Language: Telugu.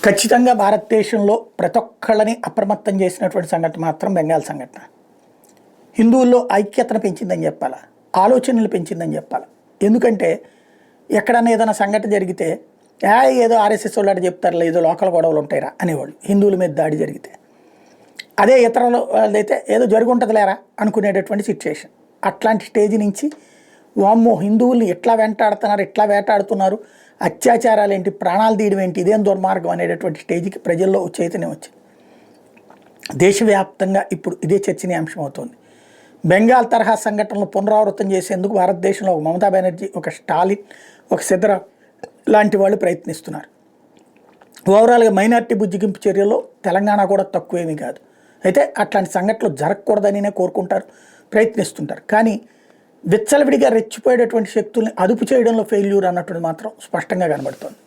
ఖచ్చితంగా భారతదేశంలో ప్రతి ఒక్కళ్ళని అప్రమత్తం చేసినటువంటి సంఘటన మాత్రం బెంగాల్ సంఘటన. హిందువుల్లో ఐక్యతను పెంచిందని చెప్పాలా, ఆలోచనలు పెంచిందని చెప్పాలి. ఎందుకంటే ఎక్కడన్నా ఏదైనా సంఘటన జరిగితే ఏదో ఆర్ఎస్ఎస్ వాళ్ళు అటు చెప్తారులే, ఏదో లోకల్ గొడవలు ఉంటాయిరా అనేవాళ్ళు హిందువుల మీద దాడి జరిగితే. అదే ఇతరులు వాళ్ళైతే ఏదో జరుగుంటుందిలేరా అనుకునేటటువంటి సిచ్యుయేషన్. అట్లాంటి స్టేజ్ నుంచి వామ్మో హిందువుల్ని ఎట్లా వెంటాడుతున్నారు, ఎట్లా వేటాడుతున్నారు, అత్యాచారాలు ఏంటి, ప్రాణాలు తీయడం ఏంటి, ఇదేం దుర్మార్గం అనేటటువంటి స్టేజ్కి ప్రజల్లో చైతన్యం వచ్చింది. దేశవ్యాప్తంగా ఇప్పుడు ఇదే చర్చనీయాంశం అవుతుంది. బెంగాల్ తరహా సంఘటనలు పునరావృతం చేసేందుకు భారతదేశంలో ఒక మమతా బెనర్జీ, ఒక స్టాలిన్, ఒక సిద్ధరా లాంటి వాళ్ళు ప్రయత్నిస్తున్నారు. ఓవరాల్గా మైనార్టీ బుజ్జిగింపు చర్యల్లో తెలంగాణ కూడా తక్కువేమీ కాదు. అయితే అట్లాంటి సంఘటనలు జరగకూడదనినే కోరుకుంటారు, ప్రయత్నిస్తుంటారు. కానీ విచ్చలవిడిగా రెచ్చిపోయేటటువంటి శక్తుల్ని అదుపు చేయడంలో ఫెయిల్యూర్ అన్నటువంటి మాత్రం స్పష్టంగా కనబడుతోంది.